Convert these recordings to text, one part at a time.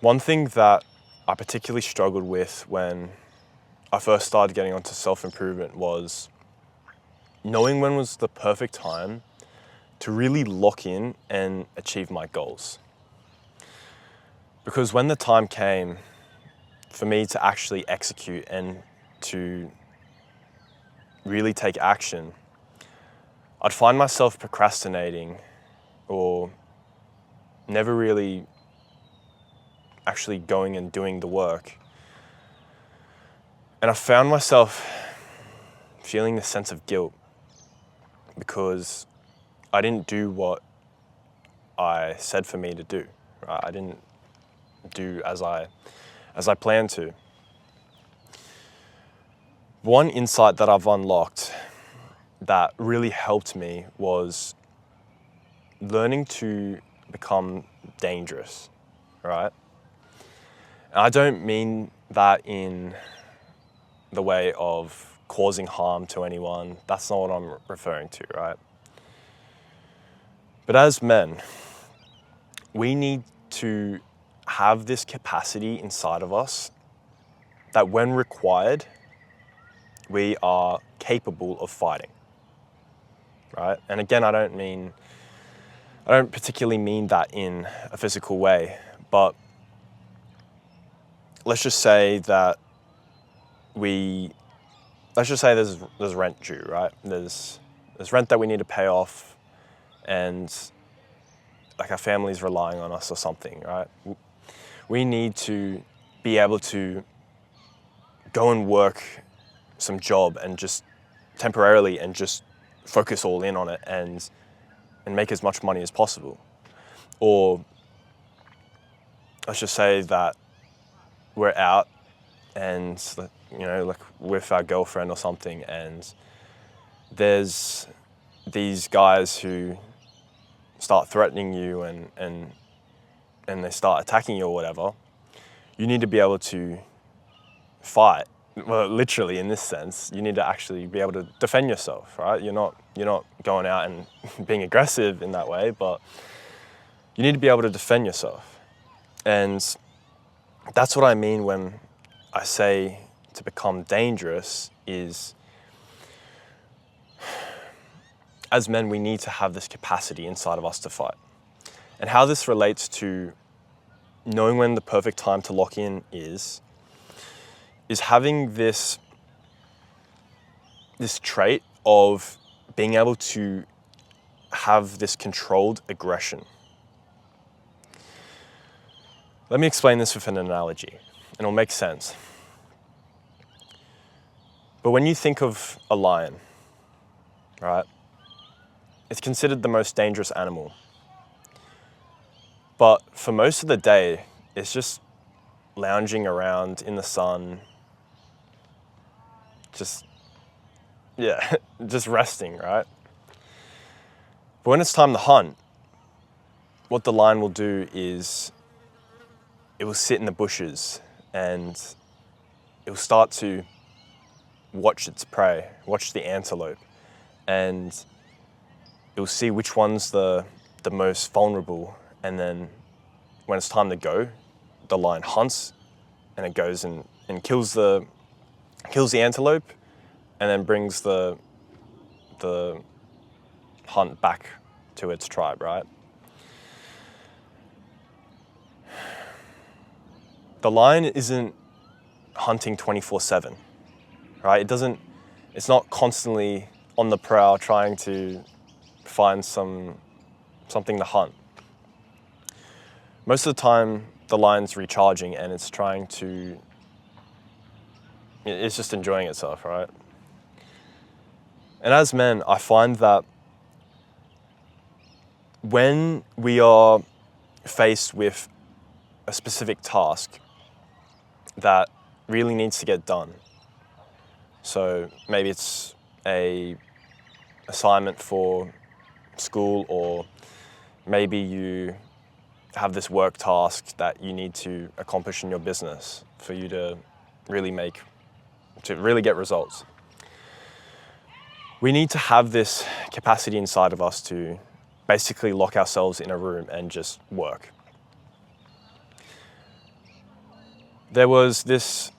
One thing that I particularly struggled with when I first started getting onto self-improvement was knowing when was the perfect time to really lock in and achieve my goals. Because when the time came for me to actually execute and to really take action, I'd find myself procrastinating or never really actually going and doing the work. And I found myself feeling this sense of guilt because I didn't do what I said for me to do. Right? I didn't do as I planned to. One insight that I've unlocked that really helped me was learning to become dangerous, right? And I don't mean that in the way of causing harm to anyone. That's not what I'm referring to, right? But as men, we need to have this capacity inside of us that when required, we are capable of fighting, right? And again, I don't particularly mean that in a physical way, but let's just say there's rent due, right? There's rent that we need to pay off, and like our family's relying on us or something, right? We need to be able to go and work some job and just temporarily and just focus all in on it and make as much money as possible. Or let's just say that we're out and, like with our girlfriend or something, and there's these guys who start threatening you and they start attacking you or whatever. You need to be able to fight. Well, literally in this sense, you need to actually be able to defend yourself, right? You're not going out and being aggressive in that way, but you need to be able to defend yourself. And that's what I mean when I say to become dangerous is, as men, we need to have this capacity inside of us to fight. And how this relates to knowing when the perfect time to lock in is having this trait of being able to have this controlled aggression. Let me explain this with an analogy, and it'll make sense. But when you think of a lion, right, it's considered the most dangerous animal. But for most of the day, it's just lounging around in the sun, just resting, right? But when it's time to hunt, what the lion will do is it will sit in the bushes and it will start to watch its prey, watch the antelope, and it will see which one's the most vulnerable. And then when it's time to go, the lion hunts and it goes and kills the antelope and then brings the hunt back to its tribe, right? The lion isn't hunting 24/7, right? It's not constantly on the prowl trying to find something to hunt. Most of the time, the lion's recharging and it's just enjoying itself, right? And as men, I find that when we are faced with a specific task that really needs to get done, so maybe it's a assignment for school, or maybe you have this work task that you need to accomplish in your business for you to really get results. We need to have this capacity inside of us to basically lock ourselves in a room and just work. there was this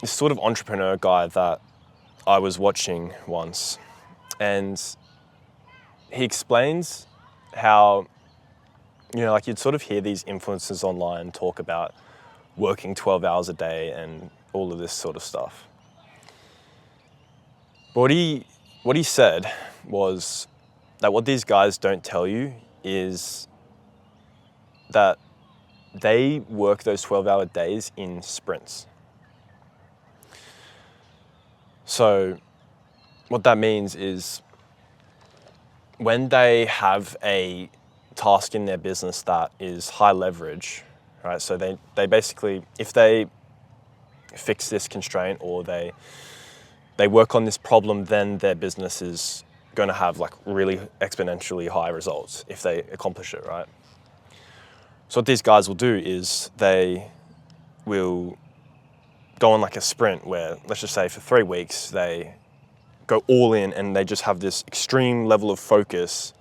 sort of entrepreneur guy that I was watching once, and he explains how, like you'd sort of hear these influencers online talk about working 12 hours a day and all of this sort of stuff. But what he said was that what these guys don't tell you is that they work those 12-hour days in sprints. So what that means is when they have a task in their business that is high leverage, right? So they basically, if they fix this constraint or they work on this problem, then their business is going to have like really exponentially high results if they accomplish it, right? So what these guys will do is they will go on like a sprint where, let's just say for 3 weeks, they go all in and they just have this extreme level of focus,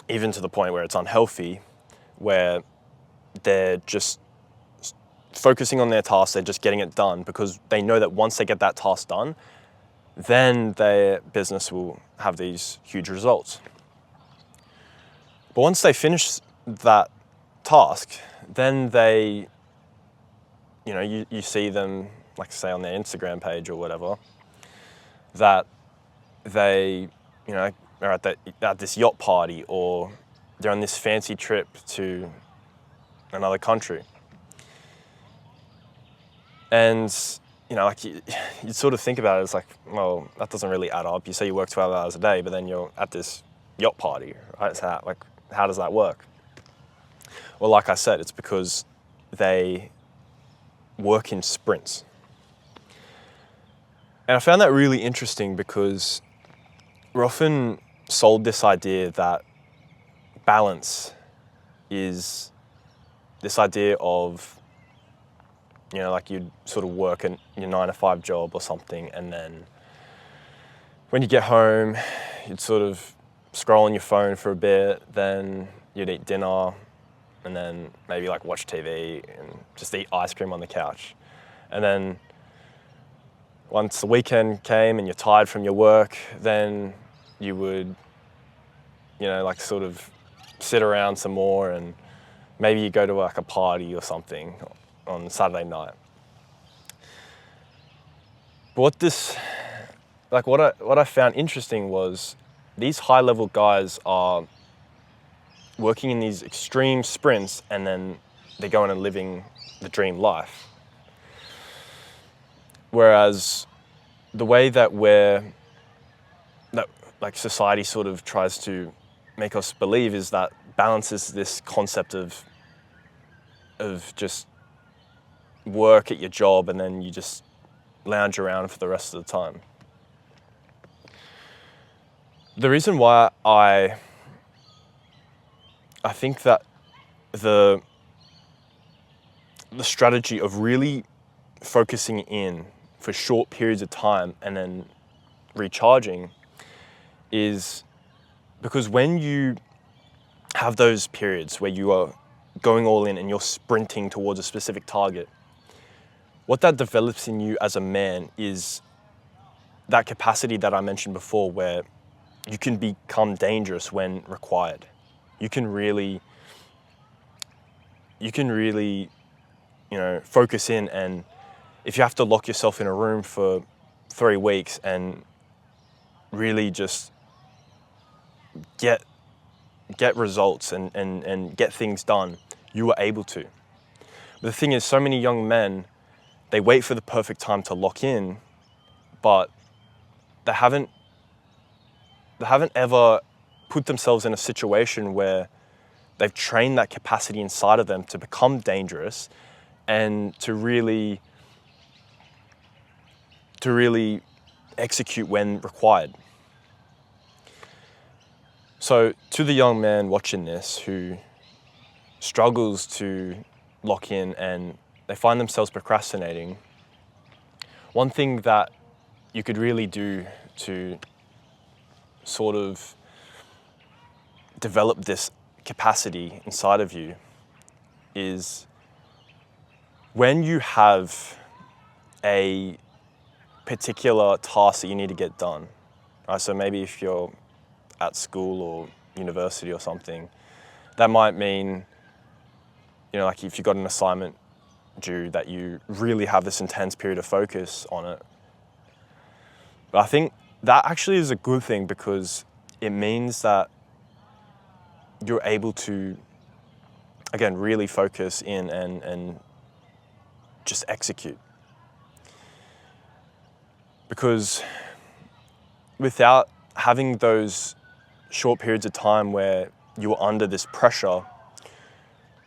even to the point where it's unhealthy, where they're just focusing on their task, they're just getting it done because they know that once they get that task done, then their business will have these huge results. But once they finish that task, then they, you see them, like say on their Instagram page or whatever, that they, are at this yacht party or they're on this fancy trip to another country. And, you sort of think about it, it's like, well, that doesn't really add up. You say you work 12 hours a day, but then you're at this yacht party, right? So how does that work? Well, like I said, it's because they work in sprints. And I found that really interesting because we're often sold this idea that balance is this idea of, like you'd sort of work in your 9-to-5 job or something, and then when you get home, you'd sort of scroll on your phone for a bit, then you'd eat dinner, and then maybe like watch TV and just eat ice cream on the couch. And then once the weekend came and you're tired from your work, then you would, like sort of sit around some more, and maybe you go to like a party or something on Saturday night. But what I found interesting was these high-level guys are working in these extreme sprints, and then they're going and living the dream life. Whereas the way that society sort of tries to make us believe is that balance is this concept of just work at your job and then you just lounge around for the rest of the time. The reason why I think that the strategy of really focusing in for short periods of time and then recharging is because when you have those periods where you are going all in and you're sprinting towards a specific target, what that develops in you as a man is that capacity that I mentioned before, where you can become dangerous when required. You can really, focus in, and if you have to lock yourself in a room for 3 weeks and really just get results and get things done, you are able to. But the thing is, so many young men, they wait for the perfect time to lock in, but they haven't ever put themselves in a situation where they've trained that capacity inside of them to become dangerous and to really execute when required. So to the young man watching this who struggles to lock in and they find themselves procrastinating, one thing that you could really do to sort of develop this capacity inside of you is when you have a particular task that you need to get done, right? So maybe if you're at school or university or something, that might mean, like if you've got an assignment due that you really have this intense period of focus on it. But I think that actually is a good thing because it means that you're able to, again, really focus in and just execute. Because without having those short periods of time where you're under this pressure,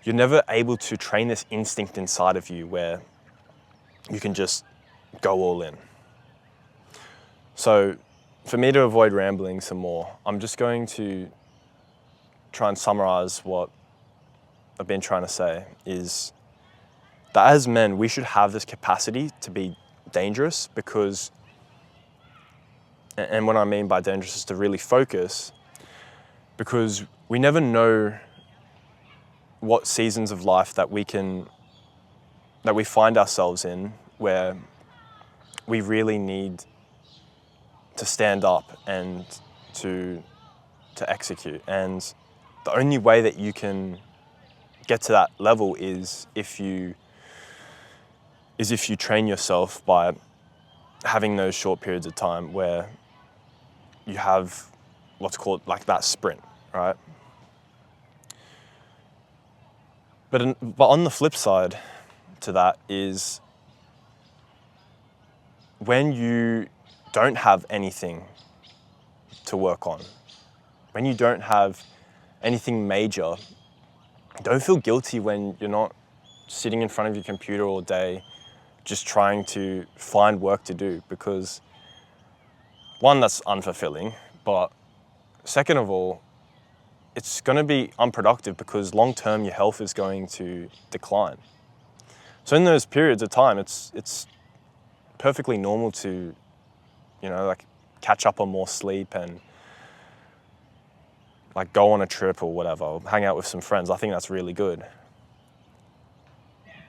you're never able to train this instinct inside of you where you can just go all in. So for me to avoid rambling some more, I'm just going to try and summarize what I've been trying to say is that as men, we should have this capacity to be dangerous because, and what I mean by dangerous is to really focus, because we never know what seasons of life that we find ourselves in where we really need to stand up and to execute. And the only way that you can get to that level is if you train yourself by having those short periods of time where you have what's called like that sprint, right? But on the flip side to that is when you don't have anything to work on, when you don't have anything major, don't feel guilty when you're not sitting in front of your computer all day just trying to find work to do, because one, that's unfulfilling, but second of all, it's going to be unproductive because long-term your health is going to decline. So in those periods of time, it's perfectly normal to, like catch up on more sleep and like go on a trip or whatever, or hang out with some friends. I think that's really good.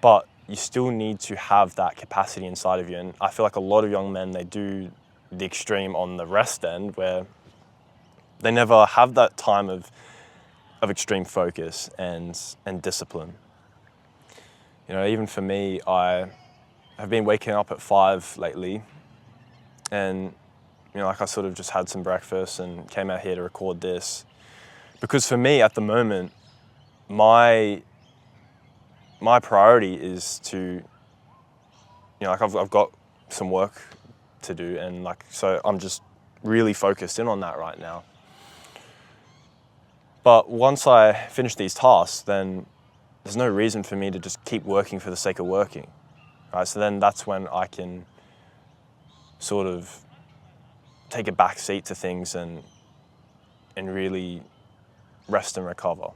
But you still need to have that capacity inside of you. And I feel like a lot of young men, they do the extreme on the rest end where they never have that time of extreme focus and discipline. Even for me, I have been waking up at 5 lately, and like I sort of just had some breakfast and came out here to record this, because for me at the moment, my priority is to, I've got some work to do, and so I'm just really focused in on that right now. But once I finish these tasks, then there's no reason for me to just keep working for the sake of working, right? So then that's when I can sort of take a back seat to things and really rest and recover.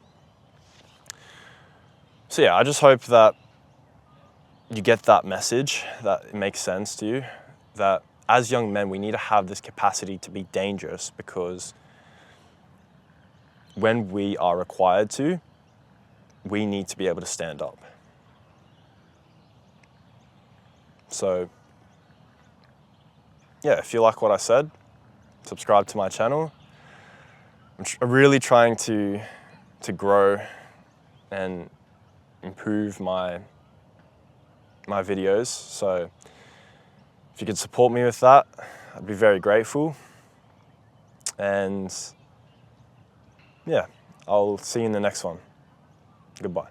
So yeah, I just hope that you get that message, that it makes sense to you, that as young men, we need to have this capacity to be dangerous, because when we are required to, we need to be able to stand up. So yeah, if you like what I said, subscribe to my channel. I'm really trying to grow and improve my videos. So if you could support me with that, I'd be very grateful. And yeah, I'll see you in the next one. Goodbye.